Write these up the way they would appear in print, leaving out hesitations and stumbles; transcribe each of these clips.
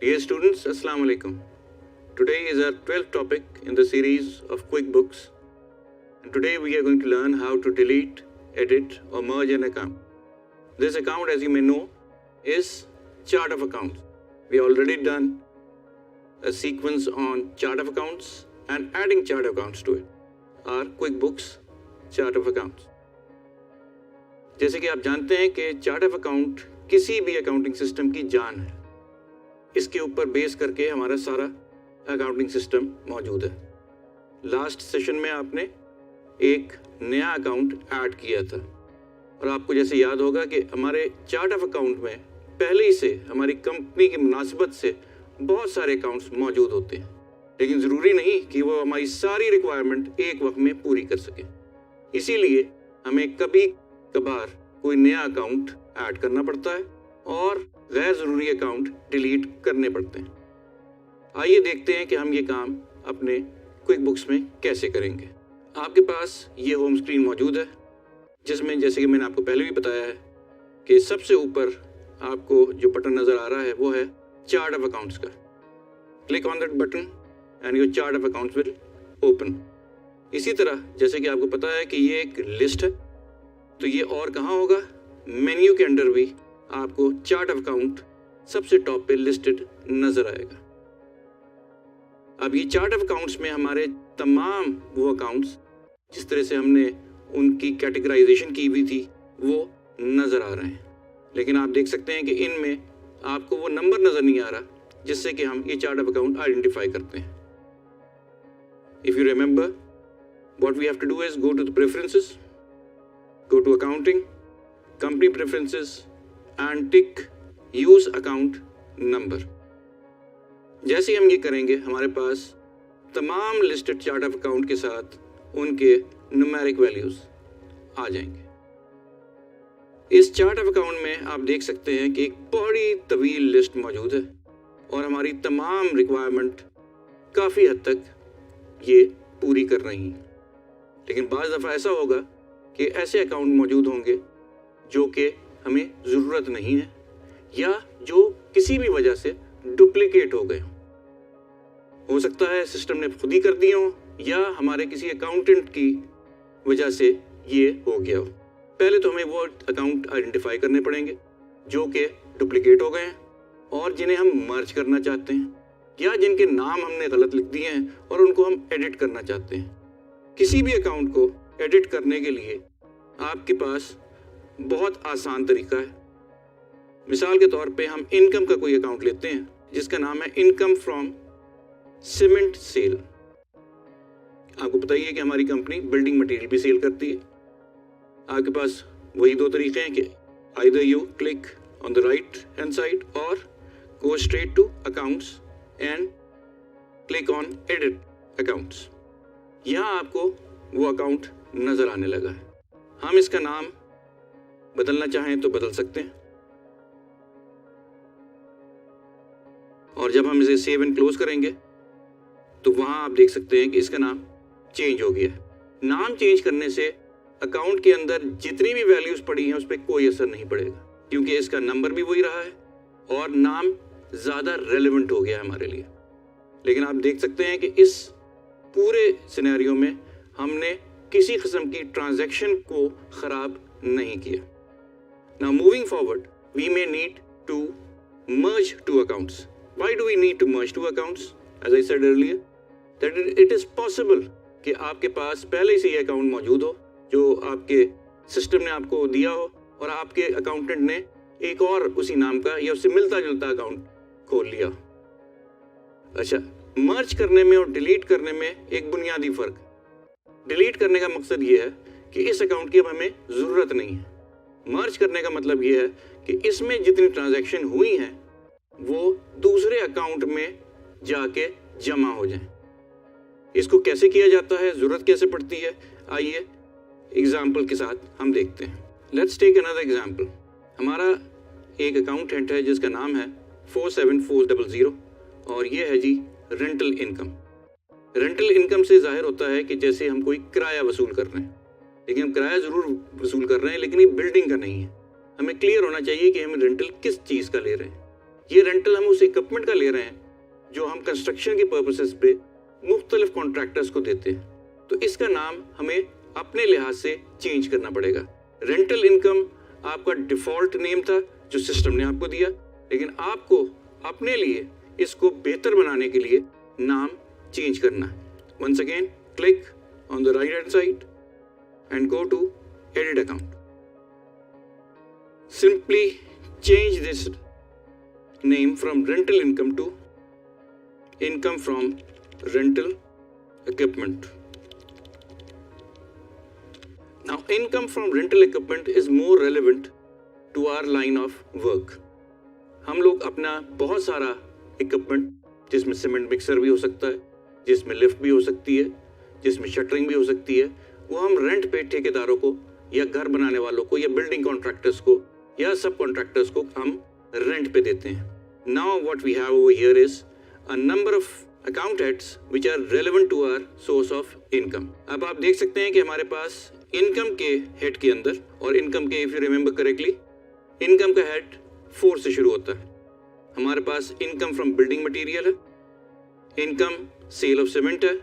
Dear students, Assalamu alaikum. Today is our 12th topic in the series of QuickBooks. And today we are going to learn how to delete, edit or merge an account. This account, as you may know, is chart of accounts. We already done a sequence on chart of accounts and adding chart of accounts to it. Our QuickBooks chart of accounts. जैसे कि आप जानते हैं कि chart of account किसी भी accounting system की जान है। इसके ऊपर बेस करके हमारा सारा अकाउंटिंग सिस्टम मौजूद है। लास्ट सेशन में आपने एक नया अकाउंट ऐड किया था और आपको जैसे याद होगा कि हमारे चार्ट ऑफ अकाउंट में पहले ही से हमारी कंपनी की मुनासिबत से बहुत सारे अकाउंट्स मौजूद होते हैं, लेकिन ज़रूरी नहीं कि वो हमारी सारी रिक्वायरमेंट एक वक्त में पूरी कर सके। इसीलिए हमें कभी कभार कोई नया अकाउंट ऐड करना पड़ता है और गैर ज़रूरी अकाउंट डिलीट करने पड़ते हैं। आइए देखते हैं कि हम ये काम अपने क्विक बुक्स में कैसे करेंगे। आपके पास ये होम स्क्रीन मौजूद है, जिसमें जैसे कि मैंने आपको पहले भी बताया है कि सबसे ऊपर आपको जो बटन नज़र आ रहा है वो है चार्ट ऑफ अकाउंट्स का। Click on that button and your chart of accounts will open. इसी तरह जैसे कि आपको पता है कि ये एक लिस्ट है, तो ये और कहाँ होगा, मेन्यू के अंदर भी आपको चार्ट ऑफ अकाउंट सबसे टॉप पे लिस्टेड नजर आएगा। अब ये चार्ट ऑफ अकाउंट्स में हमारे तमाम वो अकाउंट्स जिस तरह से हमने उनकी कैटेगराइजेशन की हुई थी वो नजर आ रहे हैं, लेकिन आप देख सकते हैं कि इनमें आपको वो नंबर नजर नहीं आ रहा जिससे कि हम ये चार्ट ऑफ अकाउंट आइडेंटिफाई करते हैं। If you remember, what we have to do is go to the preferences, go to accounting, company preferences and tick use account number। जैसे हम ये करेंगे हमारे पास तमाम लिस्टेड चार्ट ऑफ अकाउंट के साथ उनके न्यूमेरिक वैल्यूज आ जाएंगे। इस चार्ट ऑफ अकाउंट में आप देख सकते हैं कि एक बड़ी तवील लिस्ट मौजूद है और हमारी तमाम रिक्वायरमेंट काफ़ी हद तक ये पूरी कर रही हैं, लेकिन बाज़ दफ़ा ऐसा होगा कि ऐसे अकाउंट मौजूद होंगे जो कि हमें ज़रूरत नहीं है या जो किसी भी वजह से डुप्लीकेट हो गए। हो सकता है सिस्टम ने खुद ही कर दिए हों या हमारे किसी अकाउंटेंट की वजह से ये हो गया हो। पहले तो हमें वो अकाउंट आइडेंटिफाई करने पड़ेंगे जो कि डुप्लीकेट हो गए हैं और जिन्हें हम मर्ज करना चाहते हैं या जिनके नाम हमने गलत लिख दिए हैं और उनको हम एडिट करना चाहते हैं। किसी भी अकाउंट को एडिट करने के लिए आपके पास बहुत आसान तरीका है। मिसाल के तौर पे हम इनकम का कोई अकाउंट लेते हैं जिसका नाम है इनकम फ्रॉम सीमेंट सेल। आपको पता ही है कि हमारी कंपनी बिल्डिंग मटेरियल भी सेल करती है। आपके पास वही दो तरीके हैं कि either you click on the right hand side और go straight to accounts and click on edit accounts. यहाँ आपको वो अकाउंट नजर आने लगा है। हम इसका नाम बदलना चाहें तो बदल सकते हैं और जब हम इसे सेव एंड क्लोज करेंगे तो वहां आप देख सकते हैं कि इसका नाम चेंज हो गया है। नाम चेंज करने से अकाउंट के अंदर जितनी भी वैल्यूज पड़ी हैं उस पर कोई असर नहीं पड़ेगा, क्योंकि इसका नंबर भी वही रहा है और नाम ज्यादा रेलेवेंट हो गया है हमारे लिए। लेकिन आप देख सकते हैं कि इस पूरे सिनेरियो में हमने किसी किस्म की ट्रांजैक्शन को खराब नहीं किया। Now moving forward we may need to merge two accounts. Why do we need to merge two accounts? As I said earlier that it is possible कि आपके पास पहले से ये अकाउंट मौजूद हो जो आपके सिस्टम ने आपको दिया हो और आपके अकाउंटेंट ने एक और उसी नाम का या उससे मिलता जुलता अकाउंट खोल लिया। अच्छा, मर्ज करने में और डिलीट करने में एक बुनियादी फर्क। डिलीट करने का मकसद ये है कि इस अकाउंट की अब हमें ज़रूरत नहीं है। मर्ज करने का मतलब ये है कि इसमें जितनी ट्रांजैक्शन हुई हैं वो दूसरे अकाउंट में जाके जमा हो जाएं। इसको कैसे किया जाता है, ज़रूरत कैसे पड़ती है, आइए एग्जाम्पल के साथ हम देखते हैं। Let's take another example. हमारा एक अकाउंटेंट है जिसका नाम है 47400 और ये है जी रेंटल इनकम। रेंटल इनकम से जाहिर होता है कि जैसे हम कोई किराया वसूल कर रहे हैं, लेकिन हम किराया ज़रूर वसूल कर रहे हैं लेकिन ये बिल्डिंग का नहीं है। हमें क्लियर होना चाहिए कि हम रेंटल किस चीज़ का ले रहे हैं। ये रेंटल हम उस इक्विपमेंट का ले रहे हैं जो हम कंस्ट्रक्शन के पर्पसेस पे मुख्तलिफ कॉन्ट्रैक्टर्स को देते हैं। तो इसका नाम हमें अपने लिहाज से चेंज करना पड़ेगा। रेंटल इनकम आपका डिफॉल्ट नेम था जो सिस्टम ने आपको दिया, लेकिन आपको अपने लिए इसको बेहतर बनाने के लिए नाम चेंज करना है। Once again click on the right hand side and go to edit account. Simply change this name from rental income to income from rental equipment. Now income from rental equipment is more relevant to our line of work. हम लोग अपना बहुत सारा equipment, जिसमें cement mixer भी हो सकता है, जिसमें लिफ्ट भी हो सकती है, जिसमें शटरिंग भी हो सकती है, वो हम रेंट पे ठेकेदारों को या घर बनाने वालों को या बिल्डिंग कॉन्ट्रैक्टर्स को या सब कॉन्ट्रैक्टर्स को हम रेंट पे देते हैं। Now what we have over here is a number of account heads which are relevant to our source of income. अब आप देख सकते हैं कि हमारे पास इनकम के हेड के अंदर, और इनकम के if you remember correctly, income का हेड 4 से शुरू होता है। हमारे पास इनकम फ्रॉम बिल्डिंग मटेरियल है, इनकम सेल ऑफ सीमेंट है,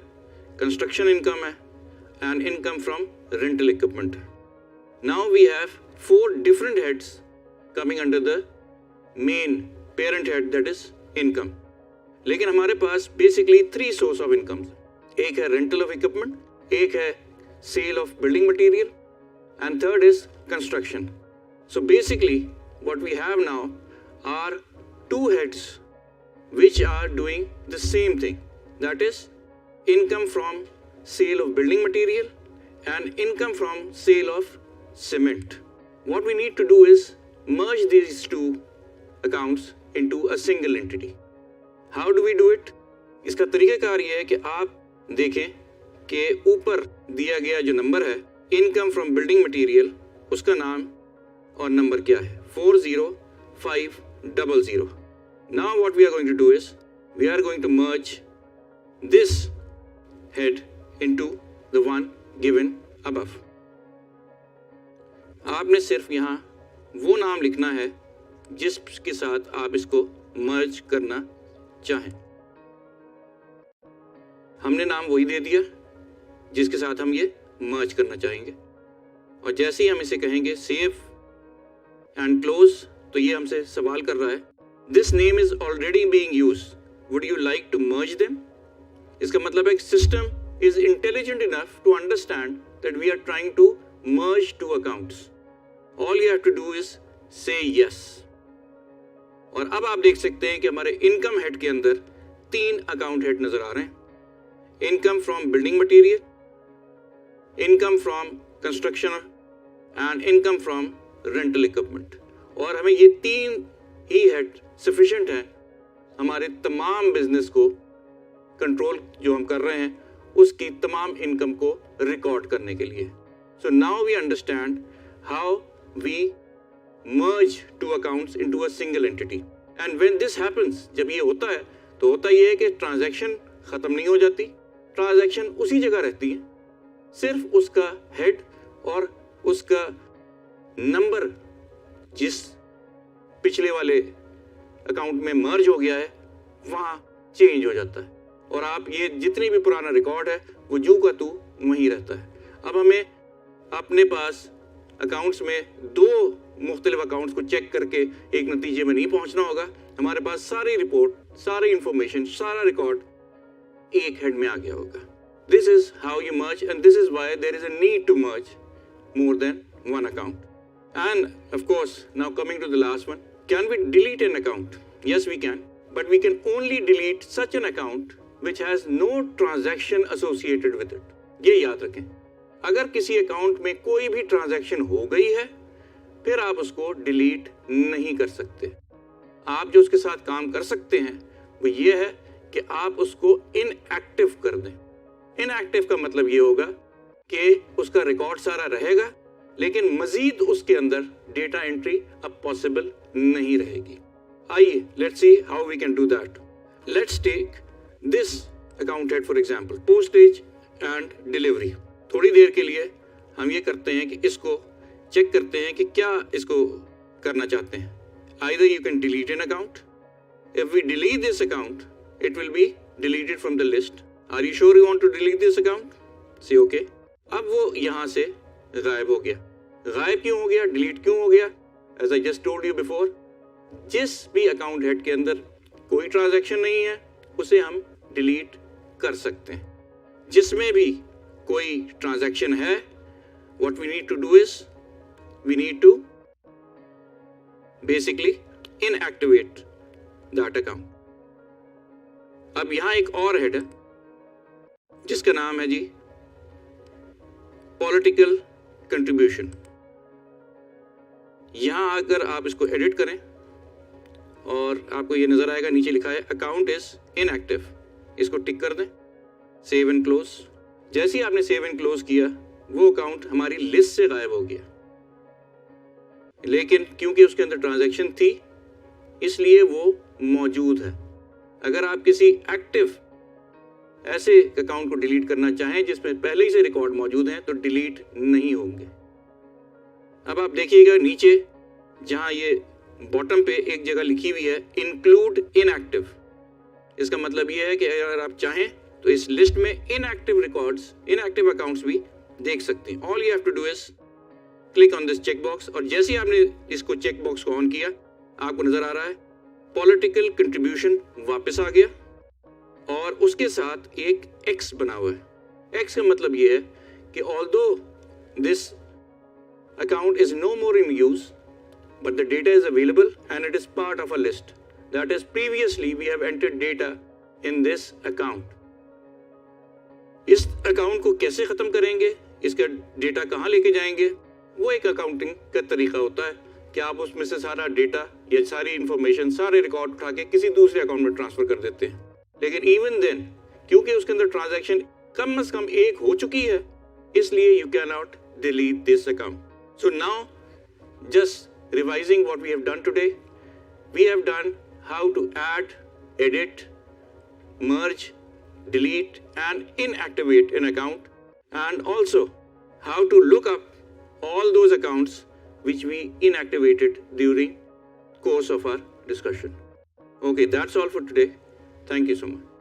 कंस्ट्रक्शन इनकम है, and income from rental equipment. Now we have 4 different heads coming under the main parent head, that is income. लेकिन हमारे पास basically 3 source of income. एक है rental of equipment, एक है sale of building material, and third is construction. So basically what we have now are 2 heads which are doing the same thing, that is income from sale of building material and income from sale of cement. What we need to do is merge these 2 accounts into a single entity. How do we do it? इसका तरीकाकार ये है कि आप देखें कि ऊपर दिया गया जो नंबर है इनकम फ्रॉम बिल्डिंग मटेरियल, उसका नाम और नंबर क्या है, 40500. Now what we are going to do is we are going to merge this head into the one given above. आपने सिर्फ यहाँ वो नाम लिखना है जिसके साथ आप इसको मर्ज करना चाहें। हमने नाम वही दे दिया जिसके साथ हम ये मर्ज करना चाहेंगे, और जैसे ही हम इसे कहेंगे सेव एंड क्लोज, तो ये हमसे सवाल कर रहा है this name is already being used, would you like to merge them. इसका मतलब है system is intelligent enough to understand that we are trying to merge 2 accounts. All you have to do is say yes. और अब आप देख सकते हैं कि हमारे इनकम हेड के अंदर 3 अकाउंट हेड नजर आ रहे हैं। Income from building material, income from construction and income from rental equipment. और हमें ये 3 ही हेड सफिशिएंट है हमारे तमाम बिजनेस को कंट्रोल जो हम कर रहे हैं उसकी तमाम इनकम को रिकॉर्ड करने के लिए। So now we understand how we merge 2 accounts into a single entity. And when this happens, जब ये होता है तो होता ये है कि ट्रांजैक्शन ख़त्म नहीं हो जाती, ट्रांजैक्शन उसी जगह रहती है, सिर्फ उसका हेड और उसका नंबर जिस पिछले वाले अकाउंट में मर्ज हो गया है वहाँ चेंज हो जाता है, और आप ये जितनी भी पुराना रिकॉर्ड है वो जू का तू वहीं रहता है। अब हमें अपने पास अकाउंट्स में 2 मुख्तलिफ अकाउंट्स को चेक करके एक नतीजे में नहीं पहुंचना होगा। हमारे पास सारी रिपोर्ट, सारी इंफॉर्मेशन, सारा रिकॉर्ड एक हेड में आ गया होगा। This is how you merge and this is why there is a need to merge more than 1 account. And of course now coming to the last one, can we delete an account? Yes we can, but we can only delete such an account which has no transaction associated with it. ये याद रखें, अगर किसी account में कोई भी transaction हो गई है फिर आप उसको डिलीट नहीं कर सकते। आप जो उसके साथ काम कर सकते हैं वो ये है कि आप उसको इनएक्टिव कर दें। इनएक्टिव का मतलब ये होगा कि उसका रिकॉर्ड सारा रहेगा लेकिन मजीद उसके अंदर डेटा एंट्री अब पॉसिबल नहीं रहेगी। आइए let's see how we can do that. Let's take this account head for example, postage and delivery. थोड़ी देर के लिए हम ये करते हैं कि इसको चेक करते हैं कि क्या इसको करना चाहते हैं। Either you can delete an account if we delete this account, it will be deleted from the list. Are you sure you want to delete this account? Say okay. अब वो यहाँ से गायब हो गया. गायब क्यों हो गया, डिलीट क्यों हो गया? As I just told you before, जिस भी अकाउंट हेड के अंदर कोई ट्रांजैक्शन नहीं है उसे हम डिलीट कर सकते हैं. जिसमें भी कोई ट्रांजैक्शन है, what we need to do is we need to basically inactivate that account. अब यहां एक और हेड है जिसका नाम है जी पॉलिटिकल कंट्रीब्यूशन. यहां अगर आप इसको एडिट करें और आपको ये नजर आएगा, नीचे लिखा है अकाउंट इज इनएक्टिव. इसको टिक कर दें, सेव एंड क्लोज. जैसे ही आपने सेव एंड क्लोज किया, वो अकाउंट हमारी लिस्ट से गायब हो गया. लेकिन क्योंकि उसके अंदर ट्रांजैक्शन थी इसलिए वो मौजूद है. अगर आप किसी एक्टिव ऐसे अकाउंट को डिलीट करना चाहें जिसमें पहले ही से रिकॉर्ड मौजूद हैं तो डिलीट नहीं होंगे. अब आप देखिएगा नीचे जहां ये बॉटम पे एक जगह लिखी हुई है इंक्लूड इनएक्टिव. इसका मतलब ये है कि अगर आप चाहें तो इस लिस्ट में इनएक्टिव रिकॉर्ड्स, इनएक्टिव अकाउंट्स भी देख सकते हैं. All you have to do is click on this check box और जैसे ही आपने इसको चेक बॉक्स को ऑन किया, आपको नजर आ रहा है पॉलिटिकल कंट्रीब्यूशन वापस आ गया और उसके साथ एक एक्स बना हुआ है. एक्स का मतलब ये है कि although this account is no more in use but the data is available and it is part of a list that is previously we have entered data in this account. इस account को कैसे खत्म करेंगे, इसका data कहाँ लेके जाएंगे, वो एक अकाउंटिंग का तरीका होता है कि आप उसमें से सारा डेटा या सारी इंफॉर्मेशन, सारे रिकॉर्ड उठा के किसी दूसरे अकाउंट में ट्रांसफर कर देते हैं. लेकिन इवन देन क्योंकि उसके अंदर ट्रांजैक्शन कम से कम एक हो चुकी है, इसलिए you can not delete this account. So now just revising what we have done today, we have done how to add, edit, merge, delete and inactivate an account, and also how to look up all those accounts which we inactivated during course of our discussion. Okay, that's all for today. Thank you so much.